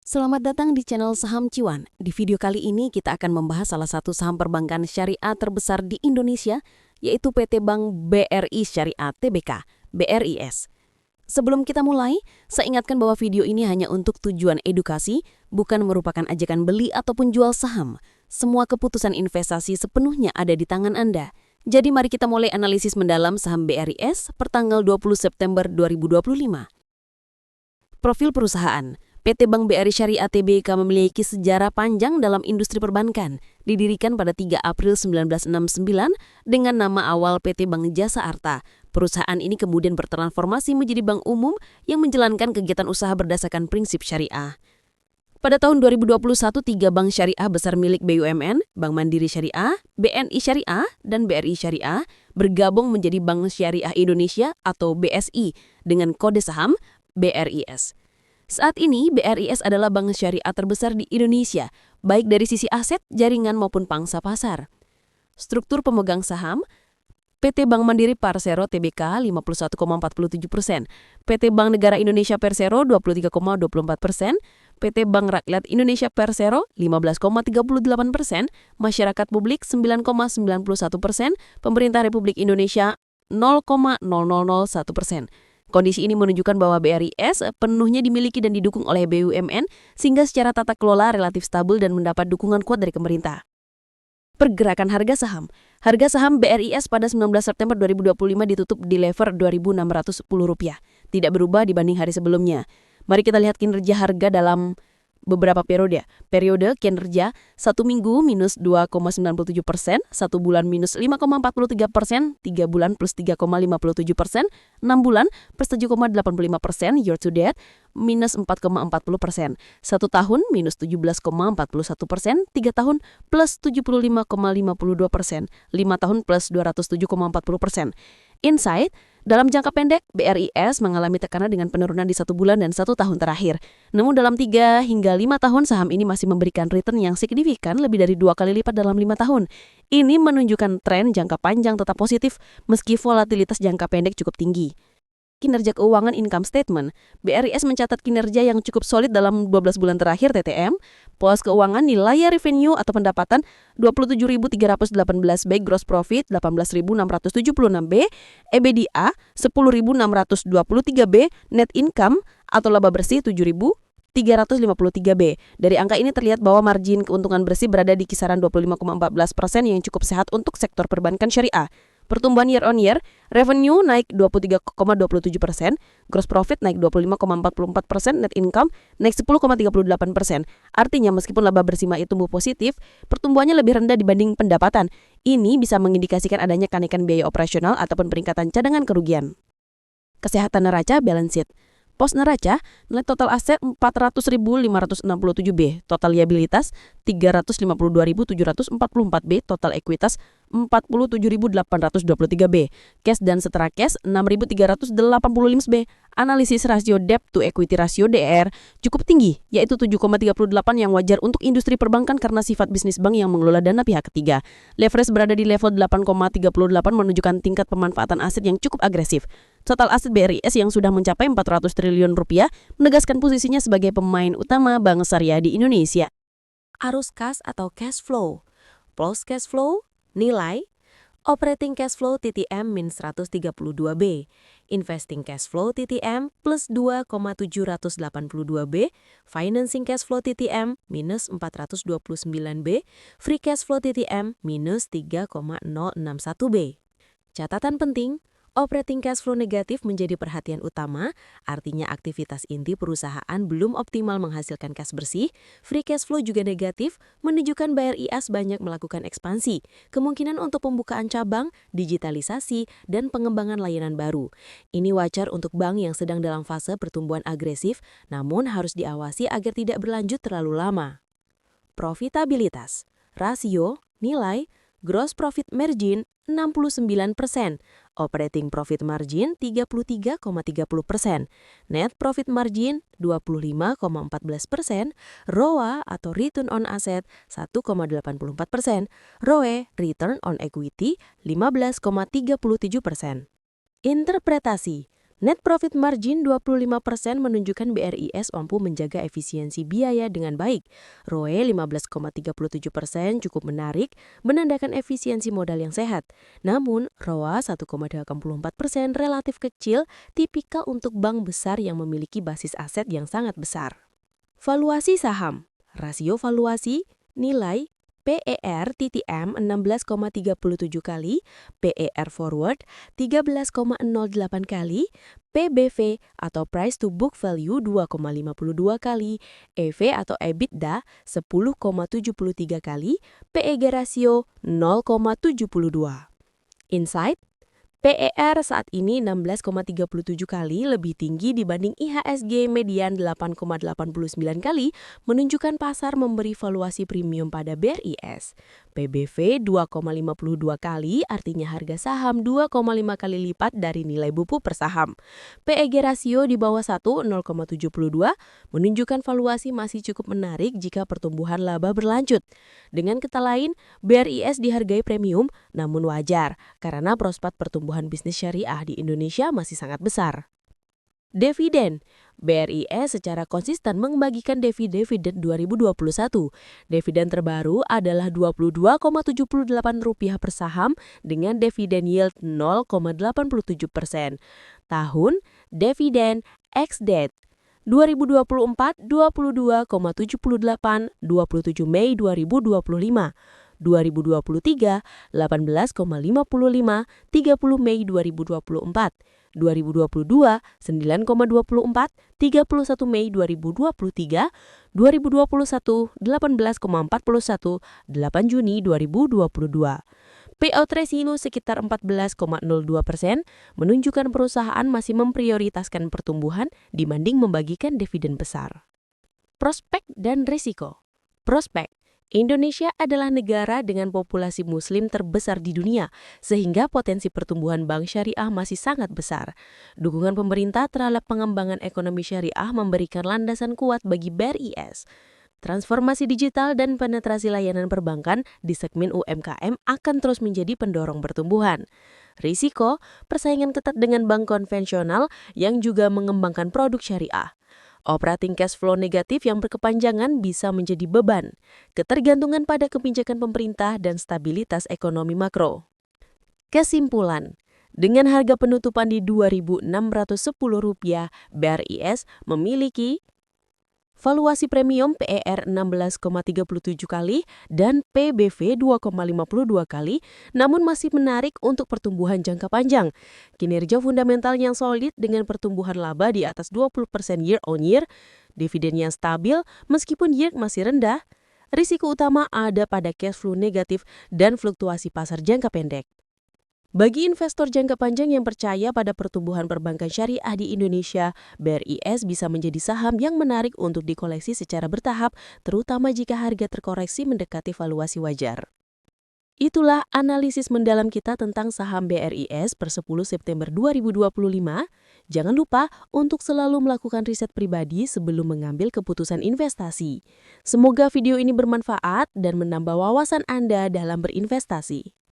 Selamat datang di channel Saham Cuan. Di video kali ini kita akan membahas salah satu saham perbankan syariah terbesar di Indonesia, yaitu PT Bank BRI Syariah Tbk, BRIS. Sebelum kita mulai, saya ingatkan bahwa video ini hanya untuk tujuan edukasi, bukan merupakan ajakan beli ataupun jual saham. Semua keputusan investasi sepenuhnya ada di tangan Anda. Jadi mari kita mulai analisis mendalam saham BRIS pertanggal 20 September 2025. Profil perusahaan. PT Bank BRI Syariah Tbk memiliki sejarah panjang dalam industri perbankan. Didirikan pada 3 April 1969 dengan nama awal PT Bank Jasa Arta. Perusahaan ini kemudian bertransformasi menjadi bank umum yang menjalankan kegiatan usaha berdasarkan prinsip syariah. Pada tahun 2021, 3 bank syariah besar milik BUMN, Bank Mandiri Syariah, BNI Syariah, dan BRI Syariah bergabung menjadi Bank Syariah Indonesia atau BSI dengan kode saham BRIS. Saat ini, BRIS adalah bank syariah terbesar di Indonesia, baik dari sisi aset, jaringan maupun pangsa pasar. Struktur pemegang saham, PT Bank Mandiri Persero Tbk 51,47%, PT Bank Negara Indonesia Persero 23,24%, PT Bank Rakyat Indonesia Persero 15,38%, masyarakat publik 9,91%, pemerintah Republik Indonesia 0,0001%. Kondisi ini menunjukkan bahwa BRIS penuhnya dimiliki dan didukung oleh BUMN sehingga secara tata kelola relatif stabil dan mendapat dukungan kuat dari pemerintah. Pergerakan harga saham. Harga saham BRIS pada 19 September 2025 ditutup di level Rp2.610, tidak berubah dibanding hari sebelumnya. Mari kita lihat kinerja harga dalam beberapa periode. Periode kinerja 1 minggu minus 2,97%, 1 bulan minus 5,43%, 3 bulan plus 3,57%, 6 bulan plus 7,85%, year to date minus 4,40%, 1 tahun minus 17,41%, 3 tahun plus 75,52%, 5 tahun plus 207,40%. Insight, dalam jangka pendek, BRIS mengalami tekanan dengan penurunan di 1 bulan dan 1 tahun terakhir. Namun dalam 3 hingga 5 tahun, saham ini masih memberikan return yang signifikan lebih dari 2 kali lipat dalam 5 tahun. Ini menunjukkan tren jangka panjang tetap positif meski volatilitas jangka pendek cukup tinggi. Kinerja keuangan income statement, BRIS mencatat kinerja yang cukup solid dalam 12 bulan terakhir TTM, pos keuangan nilai revenue atau pendapatan 27.318B, gross profit 18.676B, EBITDA 10.623B, net income atau laba bersih 7.353B. Dari angka ini terlihat bahwa margin keuntungan bersih berada di kisaran 25,14% yang cukup sehat untuk sektor perbankan syariah. Pertumbuhan year on year, revenue naik 23,27%, gross profit naik 25,44%, net income naik 10,38%. Artinya meskipun laba bersih MAI tumbuh positif, pertumbuhannya lebih rendah dibanding pendapatan. Ini bisa mengindikasikan adanya kenaikan biaya operasional ataupun peningkatan cadangan kerugian. Kesehatan neraca balance sheet. Pos neraca, nilai total aset 400.567B, total liabilitas 352.744B, total ekuitas 47.823B, cash dan setara cash 6.385B. Analisis rasio debt to equity ratio DER cukup tinggi, yaitu 7,38 yang wajar untuk industri perbankan karena sifat bisnis bank yang mengelola dana pihak ketiga. Leverage berada di level 8,38 menunjukkan tingkat pemanfaatan aset yang cukup agresif. Total aset BRIS yang sudah mencapai 400 triliun rupiah menegaskan posisinya sebagai pemain utama bank syariah di Indonesia. Arus kas atau cash flow. Plus cash flow, nilai, operating cash flow TTM min 132B, investing cash flow TTM plus 2,782B, financing cash flow TTM minus 429B, free cash flow TTM minus 3,061B. Catatan penting, operating cash flow negatif menjadi perhatian utama, artinya aktivitas inti perusahaan belum optimal menghasilkan kas bersih. Free cash flow juga negatif, menunjukkan BRIS banyak melakukan ekspansi, kemungkinan untuk pembukaan cabang, digitalisasi, dan pengembangan layanan baru. Ini wajar untuk bank yang sedang dalam fase pertumbuhan agresif, namun harus diawasi agar tidak berlanjut terlalu lama. Profitabilitas, rasio, nilai, gross profit margin 69%, operating profit margin 33,30%, net profit margin 25,14%, ROA atau return on asset 1,84%, ROE return on equity 15,37%. Interpretasi, Net profit margin 25% menunjukkan BRIS mampu menjaga efisiensi biaya dengan baik. ROE 15,37% cukup menarik, menandakan efisiensi modal yang sehat. Namun, ROA 1,84% relatif kecil, tipikal untuk bank besar yang memiliki basis aset yang sangat besar. Valuasi saham. Rasio valuasi, nilai, PER TTM 16,37 kali, PER forward 13,08 kali, PBV atau price to book value 2,52 kali, EV atau EBITDA 10,73 kali, PEG rasio 0,72. Insight, PER saat ini 16,37 kali lebih tinggi dibanding IHSG median 8,89 kali, menunjukkan pasar memberi valuasi premium pada BRIS. PBV 2,52 kali artinya harga saham 2,5 kali lipat dari nilai buku per saham. PEG rasio di bawah 1, 0,72, menunjukkan valuasi masih cukup menarik jika pertumbuhan laba berlanjut. Dengan kata lain, BRIS dihargai premium namun wajar karena prospek pertumbuhan bisnis syariah di Indonesia masih sangat besar. Dividen. BRIS secara konsisten membagikan dividen 2021. Dividen terbaru adalah Rp22,78 per saham dengan dividen yield 0,87%. Tahun dividen ex-date 2024 22,78, 27 Mei 2025. 2023 18,55, 30 Mei 2024, 2022 9,24, 31 Mei 2023, 2021 18,41, 8 Juni 2022. Payout ratio sekitar 14,02%, menunjukkan perusahaan masih memprioritaskan pertumbuhan dibanding membagikan dividen besar. Prospek dan risiko. Prospek. Indonesia adalah negara dengan populasi muslim terbesar di dunia, sehingga potensi pertumbuhan bank syariah masih sangat besar. Dukungan pemerintah terhadap pengembangan ekonomi syariah memberikan landasan kuat bagi BRIS. Transformasi digital dan penetrasi layanan perbankan di segmen UMKM akan terus menjadi pendorong pertumbuhan. Risiko, persaingan ketat dengan bank konvensional yang juga mengembangkan produk syariah. Operating cash flow negatif yang berkepanjangan bisa menjadi beban, ketergantungan pada kebijakan pemerintah dan stabilitas ekonomi makro. Kesimpulan, dengan harga penutupan di Rp2.610, BRIS memiliki valuasi premium PER 16,37 kali dan PBV 2,52 kali, namun masih menarik untuk pertumbuhan jangka panjang. Kinerja fundamental yang solid dengan pertumbuhan laba di atas 20% year on year, dividen yang stabil meskipun yield masih rendah. Risiko utama ada pada cash flow negatif dan fluktuasi pasar jangka pendek. Bagi investor jangka panjang yang percaya pada pertumbuhan perbankan syariah di Indonesia, BRIS bisa menjadi saham yang menarik untuk dikoleksi secara bertahap, terutama jika harga terkoreksi mendekati valuasi wajar. Itulah analisis mendalam kita tentang saham BRIS per 10 September 2025. Jangan lupa untuk selalu melakukan riset pribadi sebelum mengambil keputusan investasi. Semoga video ini bermanfaat dan menambah wawasan Anda dalam berinvestasi.